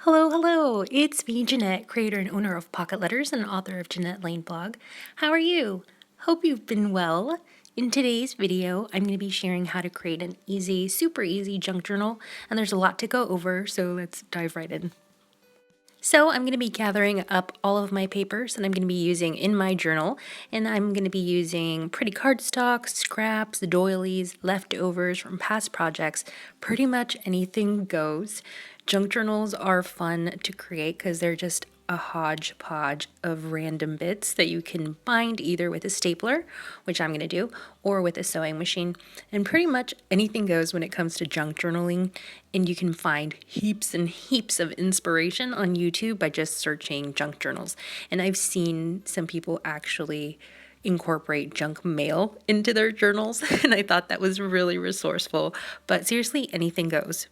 Hello, it's me, Janette, creator and owner of Pocket Letters and author of Janette Lane Blog. How are you? Hope you've been well. In today's video, I'm going to be sharing how to create an super easy junk journal, and there's a lot to go over, so let's dive right in. So I'm going to be gathering up all of my papers that I'm going to be using in my journal, and I'm going to be using pretty cardstock, scraps, doilies, leftovers from past projects. Pretty much anything goes. Junk journals are fun to create because they're just a hodgepodge of random bits that you can bind either with a stapler, which I'm going to do, or with a sewing machine. And pretty much anything goes when it comes to junk journaling, and you can find heaps and heaps of inspiration on YouTube by just searching junk journals. And I've seen some people actually incorporate junk mail into their journals, and I thought that was really resourceful. But seriously, anything goes.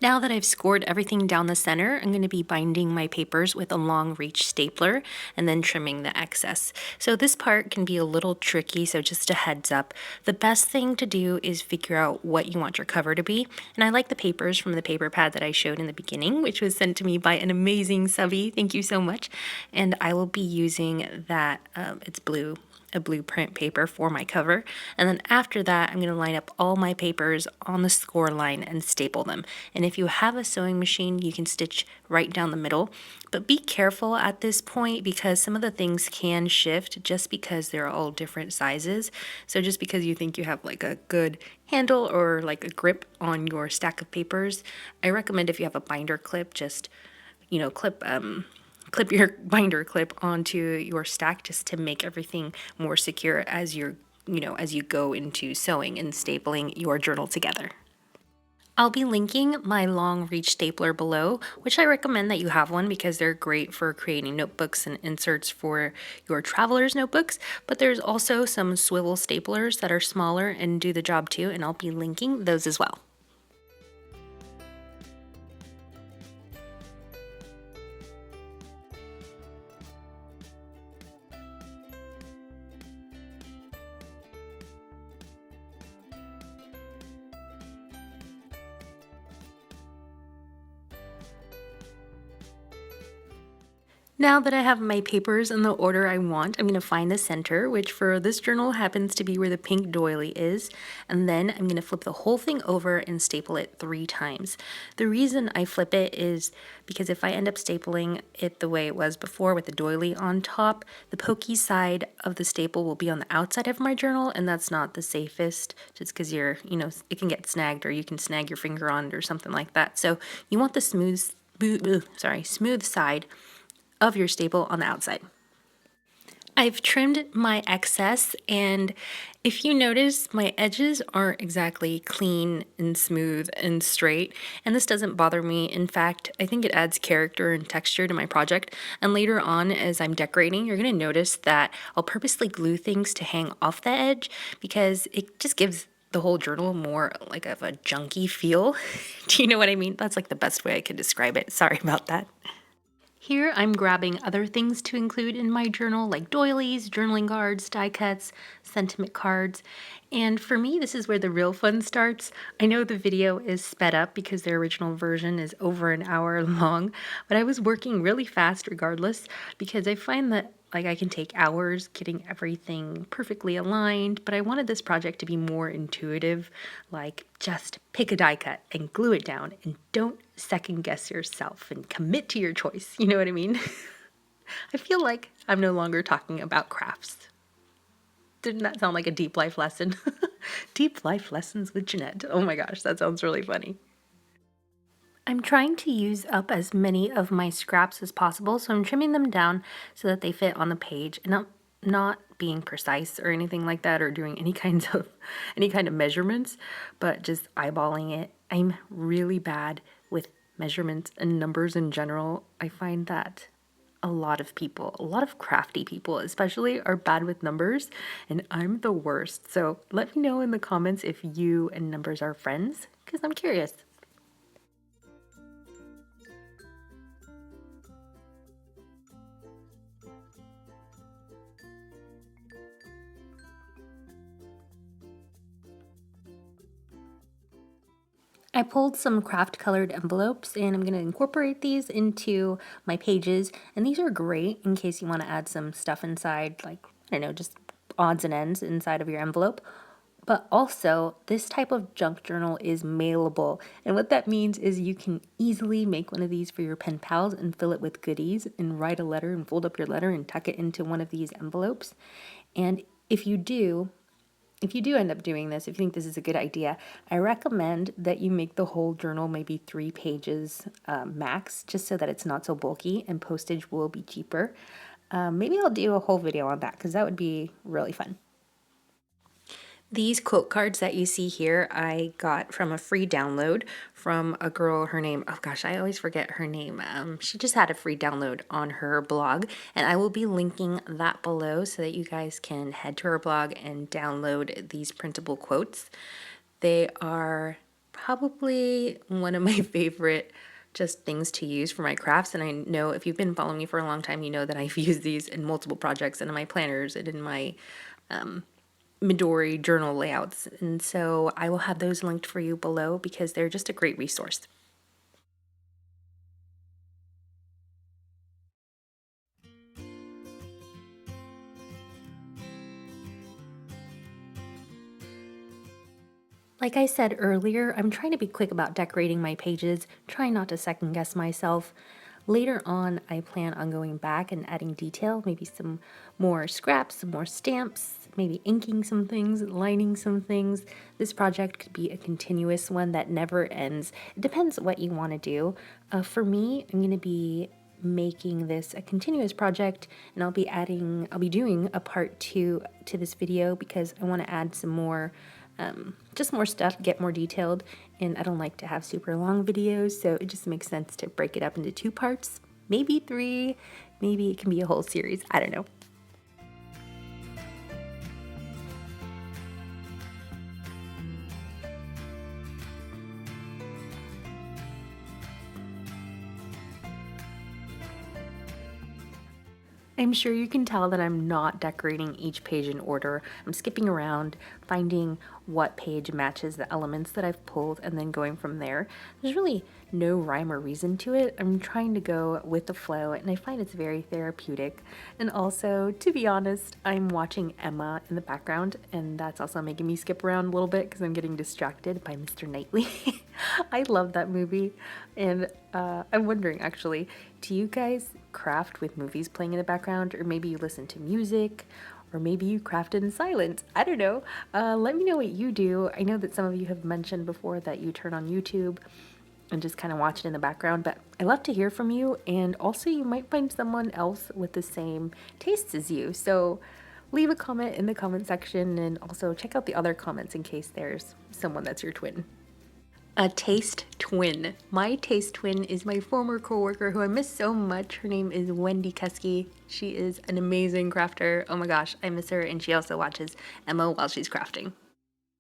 Now that I've scored everything down the center, I'm going to be binding my papers with a long reach stapler and then trimming the excess. So this part can be a little tricky, so just a heads up. The best thing to do is figure out what you want your cover to be. And I like the papers from the paper pad that I showed in the beginning, which was sent to me by an amazing subby. Thank you so much. And I will be using that, it's blue. A blueprint paper for my cover, and then after that I'm going to line up all my papers on the score line and staple them. And if you have a sewing machine, you can stitch right down the middle, but be careful at this point because some of the things can shift just because they're all different sizes. So just because you think you have like a good handle or like a grip on your stack of papers, I recommend if you have a binder clip, just clip your binder clip onto your stack just to make everything more secure as as you go into sewing and stapling your journal together. I'll be linking my long reach stapler below, which I recommend that you have one because they're great for creating notebooks and inserts for your traveler's notebooks, but there's also some swivel staplers that are smaller and do the job too, and I'll be linking those as well. Now that I have my papers in the order I want, I'm going to find the center, which for this journal happens to be where the pink doily is, and then I'm going to flip the whole thing over and staple it 3 times. The reason I flip it is because if I end up stapling it the way it was before with the doily on top, the pokey side of the staple will be on the outside of my journal, and that's not the safest just because it can get snagged or you can snag your finger on it or something like that. So you want the smooth side of your staple on the outside. I've trimmed my excess, and if you notice, my edges aren't exactly clean and smooth and straight, and this doesn't bother me. In fact, I think it adds character and texture to my project, and later on as I'm decorating, you're going to notice that I'll purposely glue things to hang off the edge because it just gives the whole journal more like of a junky feel. Do you know what I mean? That's like the best way I could describe it. Sorry about that. Here I'm grabbing other things to include in my journal like doilies, journaling cards, die cuts, sentiment cards, and for me this is where the real fun starts. I know the video is sped up because the original version is over an hour long, but I was working really fast regardless because I find that I can take hours getting everything perfectly aligned, but I wanted this project to be more intuitive, like just pick a die cut and glue it down and don't second guess yourself and commit to your choice. You know what I mean? I feel like I'm no longer talking about crafts. Didn't that sound like a deep life lesson? Deep life lessons with Janette. Oh my gosh, that sounds really funny. I'm trying to use up as many of my scraps as possible, so I'm trimming them down so that they fit on the page, and I'm not being precise or anything like that or doing any kind of measurements, but just eyeballing it. I'm really bad with measurements and numbers in general. I find that a lot of crafty people especially, are bad with numbers, and I'm the worst. So let me know in the comments if you and numbers are friends, because I'm curious. I pulled some craft colored envelopes and I'm going to incorporate these into my pages. And these are great in case you want to add some stuff inside, like, I don't know, just odds and ends inside of your envelope. But also, this type of junk journal is mailable. And what that means is you can easily make one of these for your pen pals and fill it with goodies and write a letter and fold up your letter and tuck it into one of these envelopes. And if you do end up doing this, if you think this is a good idea, I recommend that you make the whole journal maybe 3 pages max, just so that it's not so bulky and postage will be cheaper. Maybe I'll do a whole video on that because that would be really fun. These quote cards that you see here, I got from a free download from a girl, her name, oh gosh, I always forget her name. She just had a free download on her blog, and I will be linking that below so that you guys can head to her blog and download these printable quotes. They are probably one of my favorite just things to use for my crafts, and I know if you've been following me for a long time, you know that I've used these in multiple projects and in my planners and in my Midori journal layouts, and so I will have those linked for you below because they're just a great resource. Like I said earlier, I'm trying to be quick about decorating my pages, trying not to second guess myself. Later on, I plan on going back and adding detail, maybe some more scraps, some more stamps, maybe inking some things, lining some things. This project could be a continuous one that never ends. It depends what you want to do. For me, I'm going to be making this a continuous project, and I'll be doing a part 2 to this video because I want to add some more just more stuff, get more detailed, and I don't like to have super long videos, so it just makes sense to break it up into 2 parts, maybe 3, maybe it can be a whole series, I don't know. I'm sure you can tell that I'm not decorating each page in order. I'm skipping around, finding what page matches the elements that I've pulled, and then going from there. There's really no rhyme or reason to it. I'm trying to go with the flow, and I find it's very therapeutic. And also, to be honest, I'm watching Emma in the background, and that's also making me skip around a little bit because I'm getting distracted by Mr. Knightley. I love that movie, and I'm wondering actually, do you guys craft with movies playing in the background, or maybe you listen to music, or maybe you craft in silence? I don't know. Let me know what you do. I know that some of you have mentioned before that you turn on YouTube and just kind of watch it in the background, but I love to hear from you, and also you might find someone else with the same tastes as you. So leave a comment in the comment section, and also check out the other comments in case there's someone that's your twin. A taste twin. My taste twin is my former coworker who I miss so much. Her name is Wendy Kesky. She is an amazing crafter. Oh my gosh, I miss her, and she also watches Emma while she's crafting.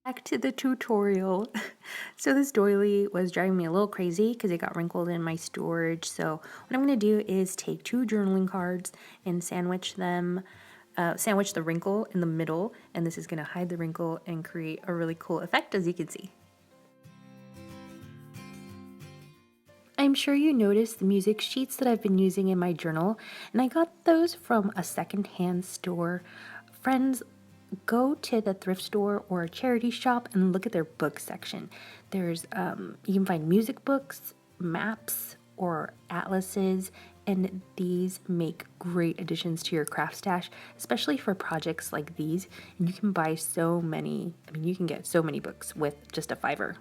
Back to the tutorial. So this doily was driving me a little crazy because it got wrinkled in my storage. So what I'm going to do is take 2 journaling cards and sandwich them, sandwich the wrinkle in the middle, and this is going to hide the wrinkle and create a really cool effect, as you can see. I'm sure you noticed the music sheets that I've been using in my journal, and I got those from a secondhand store. Friends, go to the thrift store or a charity shop and look at their book section. There's you can find music books, maps, or atlases, and these make great additions to your craft stash, especially for projects like these. And you can buy so many, you can get so many books with just a $5.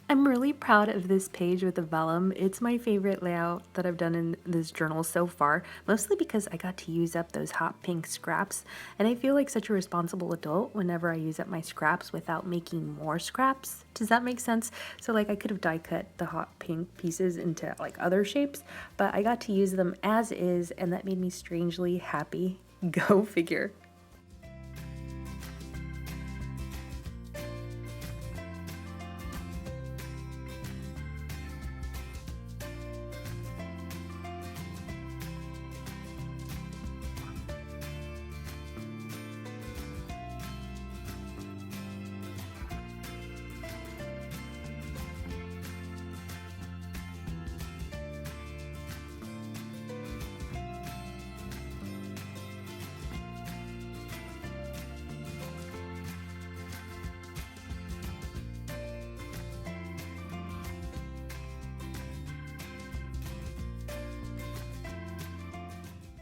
I'm really proud of this page with the vellum. It's my favorite layout that I've done in this journal so far, mostly because I got to use up those hot pink scraps, and I feel like such a responsible adult whenever I use up my scraps without making more scraps. Does that make sense? So like I could have die cut the hot pink pieces into like other shapes, but I got to use them as is, and that made me strangely happy. Go figure.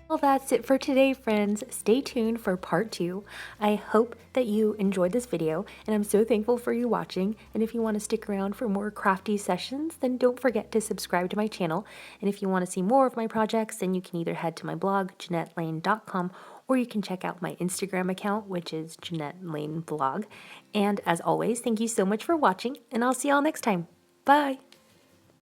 Well, that's it for today, friends. Stay tuned for part 2. I hope that you enjoyed this video, and I'm so thankful for you watching. And if you want to stick around for more crafty sessions, then don't forget to subscribe to my channel. And if you want to see more of my projects, then you can either head to my blog, JanetteLane.com, or you can check out my Instagram account, which is Janette Lane Blog. And as always, thank you so much for watching, and I'll see y'all next time. Bye!